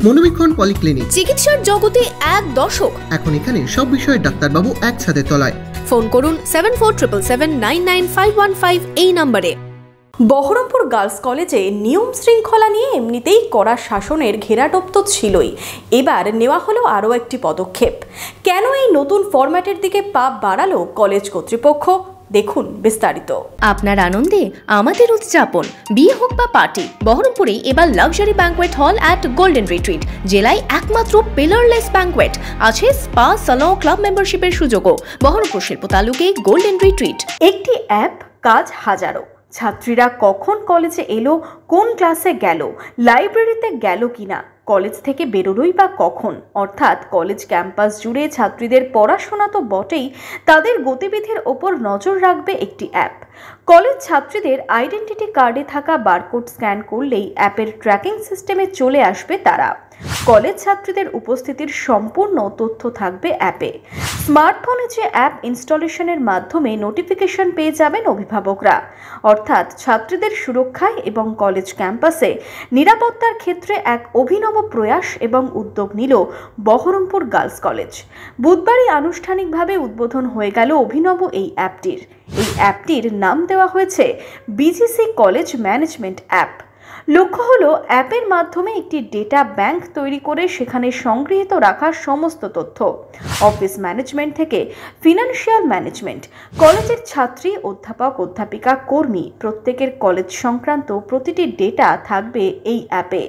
মনোবীক্ষণ polyclinic, চিকিৎসার জগতে এক দশক। এখন এখানে সব বিষয়ে ডাক্তারবাবু একসাথে তলায়। ফোন করুন 7477999515 এই নম্বরে। বহরমপুর গার্লস কলেজে নিয়ম শৃঙ্খলা নিয়ে এমনিতেই কড়া শাসনের ঘেরাটোপ তো ছিলই, এবার নেওয়া হলো আরও একটি পদক্ষেপ। কেন এই নতুন ফরম্যাটের দিকে পা বাড়ালো কলেজ কর্তৃপক্ষ, দেখুন বিস্তারিত। আপনার আনন্দে আমাদের উদযাপন, বিয়ে হোক বা পার্টি, বহরমপুরে এবার luxury banquet hall at golden retreat. জেলায় একমাত্র পিলারলেস ব্যাঙ্কোয়েট, আছে স্পা, সালন, ক্লাব মেম্বারশিপের সুযোগও। বহরমপুর শিল্প তালুকে গোল্ডেন রিট্রিট। একটি অ্যাপ, কাজ হাজারো। ছাত্রীরা কখন কলেজে এলো, কোন ক্লাসে গেল, লাইব্রেরিতে গেল কিনা, কলেজ থেকে বেরোলোই বা কখন, অর্থাৎ কলেজ ক্যাম্পাস জুড়ে ছাত্রীদের পড়াশোনা তো বটেই, তাদের গতিবিধির ওপর নজর রাখবে একটি অ্যাপ। কলেজ ছাত্রীদের আইডেন্টিটি কার্ডে থাকা বারকোড স্ক্যান করলেই অ্যাপের ট্র্যাকিং সিস্টেমে চলে আসবে তারা। কলেজ ছাত্রীদের উপস্থিতির সম্পূর্ণ তথ্য থাকবে অ্যাপে। স্মার্টফোনে যে অ্যাপ ইনস্টলেশনের মাধ্যমে নোটিফিকেশন পেয়ে যাবেন অভিভাবকরা, অর্থাৎ ছাত্রীদের সুরক্ষায় এবং কলেজ ক্যাম্পাসে নিরাপত্তার ক্ষেত্রে এক অভিনব প্রয়াস এবং উদ্যোগ নিল বহরমপুর গার্লস কলেজ। বুধবারই আনুষ্ঠানিকভাবে উদ্বোধন হয়ে গেল অভিনব এই অ্যাপটির। এই অ্যাপটির নাম দেওয়া হয়েছে বিজিসি কলেজ ম্যানেজমেন্ট অ্যাপ। লক্ষ্য হলো অ্যাপের মাধ্যমে একটি ডেটা ব্যাংক তৈরি করে সেখানে সংগৃহীত রাখা সমস্ত তথ্য, অফিস ম্যানেজমেন্ট থেকে ফিনান্সিয়াল ম্যানেজমেন্ট, কলেজের ছাত্রী, অধ্যাপক, অধ্যাপিকা, কর্মী প্রত্যেকের কলেজ সংক্রান্ত প্রতিটি ডেটা থাকবে এই অ্যাপে।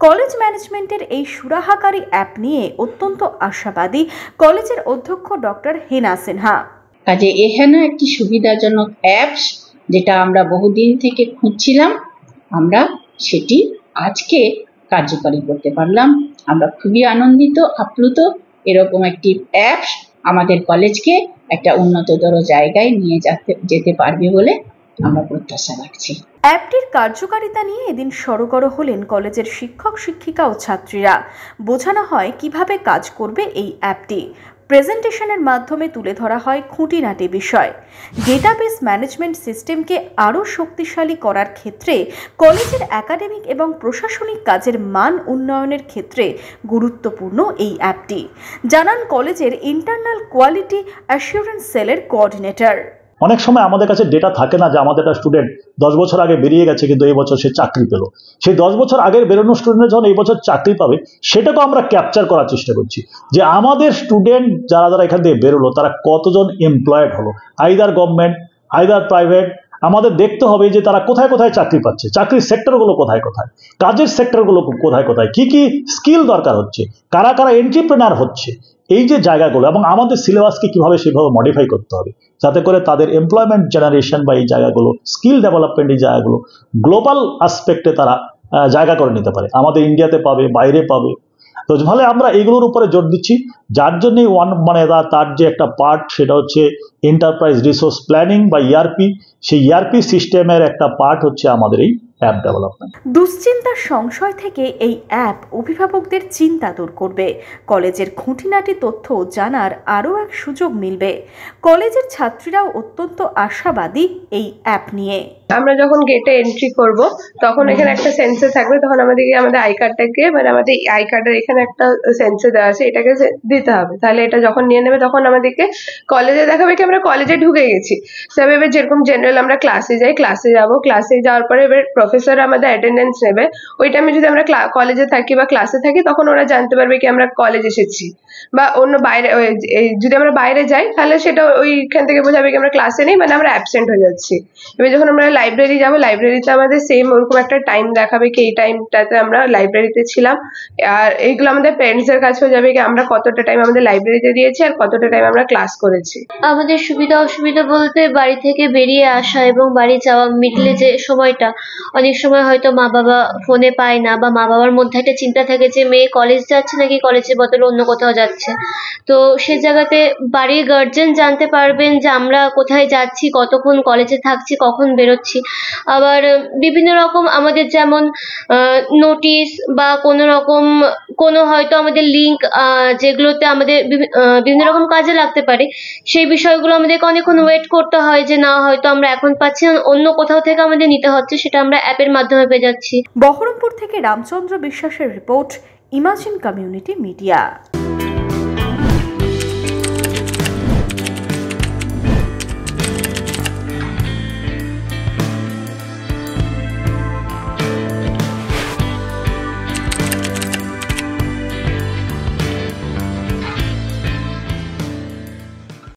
কলেজ ম্যানেজমেন্টের এই সুরাহাকারী অ্যাপ নিয়ে অত্যন্ত আশাবাদী কলেজের অধ্যক্ষ ডক্টর হেনা সিনহা। কাজে এখানে একটি সুবিধাজনক অ্যাপস, যেটা আমরা বহুদিন থেকে খুঁজছিলাম, আমরা সেটি আজকে কার্যকরী করতে পারলাম। আমরা খুবই আনন্দিত, আপ্লুত। এরকম একটি অ্যাপস আমাদের কলেজকে একটা উন্নততর জায়গায় নিয়ে যেতে পারবে বলে আমরা প্রত্যাশা রাখছি। অ্যাপটির কার্যকারিতা নিয়ে এদিন সরগরম হলেন কলেজের শিক্ষক, শিক্ষিকা ও ছাত্রীরা। বোঝানো হয় কিভাবে কাজ করবে এই অ্যাপটি। প্রেজেন্টেশনের মাধ্যমে তুলে ধরা হয় খুঁটিনাটি বিষয়। ডেটাবেস ম্যানেজমেন্ট সিস্টেমকে আরও শক্তিশালী করার ক্ষেত্রে কলেজের একাডেমিক এবং প্রশাসনিক কাজের মান উন্নয়নের ক্ষেত্রে গুরুত্বপূর্ণ এই অ্যাপটি, জানান কলেজের ইন্টারনাল কোয়ালিটি অ্যাসিওরেন্স সেলের কোঅর্ডিনেটর। অনেক সময় আমাদের কাছে ডেটা থাকে না যে আমাদের একটা স্টুডেন্ট 10 বছর আগে বেরিয়ে গেছে কিন্তু এই বছর সে চাকরি পেল। সেই 10 বছর আগের বেরোনো স্টুডেন্ট যখন এই বছর চাকরি পাবে, সেটাকে আমরা ক্যাপচার করার চেষ্টা করছি যে আমাদের স্টুডেন্ট যারা যারা এখান থেকে বেরোলো তারা কতজন এমপ্লয়েড হলো, আইদার গভর্নমেন্ট আইদার প্রাইভেট। আমাদের দেখতে হবে যে তারা কোথায় কোথায় চাকরি পাচ্ছে, চাকরির সেক্টরগুলো কোথায় কোথায়, কাজের সেক্টরগুলো কোথায় কোথায়, কি কি স্কিল দরকার হচ্ছে, কারা কারা এন্ট্রিপ্রেনার হচ্ছে, এই যে জায়গাগুলো, এবং আমাদের সিলেবাসকে কিভাবে সেভাবে মডিফাই করতে হবে যাতে করে তাদের এমপ্লয়মেন্ট জেনারেশন বা এই জায়গাগুলো, স্কিল ডেভেলপমেন্ট এই জায়গাগুলো গ্লোবাল আসপেক্টে তারা জায়গা করে নিতে পারে, আমাদের ইন্ডিয়াতে পাবে, বাইরে পাবে। তো ফলে আমরা এইগুলোর উপরে জোর দিচ্ছি, যার জন্যই তার যে একটা পার্ট সেটা হচ্ছে এন্টারপ্রাইজ রিসোর্স প্ল্যানিং বা ইআরপি। সেই ইআরপি সিস্টেমের একটা পার্ট হচ্ছে আমাদের এই অ্যাপ ডেভেলপমেন্ট। দুশ্চিন্তার সংশয় থেকে এই অ্যাপ অভিভাবকদের চিন্তা দূর করবে। কলেজের খুঁটিনাটি তথ্য জানার আরও এক সুযোগ মিলবে। কলেজের ছাত্রীরাও অত্যন্ত আশাবাদী এই অ্যাপ নিয়ে। আমরা যখন গেটে এন্ট্রি করব তখন এখানে একটা সেন্সর থাকবে, তখন আমাদেরকে আমাদের আই কার্ডটাকে, মানে আমাদের আই কার্ডের এখানে একটা সেন্সর দেওয়া আছে, এটাকে দিতে হবে। তাহলে এটা যখন নিয়ে নেবে তখন আমাদেরকে কলেজে দেখাবে কি আমরা কলেজে ঢুকে গেছি। তবে এবার যেরকম জেনারেল আমরা ক্লাসে যাই, ক্লাসে যাব, ক্লাসে যাওয়ার পরে এবার প্রফেসর আমাদের অ্যাটেন্ডেন্স নেবে। ওই টাইমে যদি আমরা কলেজে থাকি বা ক্লাসে থাকি তখন ওরা জানতে পারবে কি আমরা কলেজ এসেছি। বা অন্য বাইরে যদি আমরা বাইরে যাই তাহলে সেটা ওইখান থেকে বোঝাবে কি আমরা ক্লাসে নেই, মানে আমরা অ্যাবসেন্ট হয়ে যাচ্ছি। এবার যখন আমরা লাইব্রেরি যাবো, লাইব্রেরিতে আমাদের সেম ওরকম একটা টাইম দেখাবে কি এই টাইমটাতে আমরা লাইব্রেরিতে ছিলাম। আর এইগুলো আমাদের প্যারেন্টসের কাছে হয়ে যাবে কি আমরা কতটা টাইম আমাদের লাইব্রেরিতে দিয়েছি আর কতটা টাইম আমরা ক্লাস করেছি। আমাদের সুবিধা অসুবিধা বলতে বাড়ি থেকে বেরিয়ে আসা এবং বাড়ি যাওয়া মিডলে যে সময়টা, অনেক সময় হয়তো মা বাবা ফোনে পায় না, বা মা বাবার মধ্যে একটা চিন্তা থাকে যে মেয়ে কলেজ যাচ্ছে নাকি কলেজের বদলে অন্য কোথাও যাচ্ছে। তো সে জায়গাতে বাড়ির গার্জেন জানতে পারবেন যে আমরা কোথায় যাচ্ছি, কতক্ষণ কলেজে থাকছি, কখন বেরোচ্ছি। আবার বিভিন্ন রকম আমাদের যেমন নোটিশ বা কোনো হয়তো আমাদের লিঙ্ক যেগুলোতে আমাদের বিভিন্ন রকম কাজে লাগতে পারে, সেই বিষয়গুলো আমাদেরকে অনেকক্ষণ ওয়েট করতে হয় যে না হয়তো আমরা এখন পাচ্ছি না, অন্য কোথাও থেকে আমাদের নিতে হচ্ছে, সেটা আমরা অ্যাপের মাধ্যমে পেয়ে যাচ্ছি। বহরমপুর থেকে রামচন্দ্র বিশ্বাসের রিপোর্ট, ইমাজিন কমিউনিটি মিডিয়া।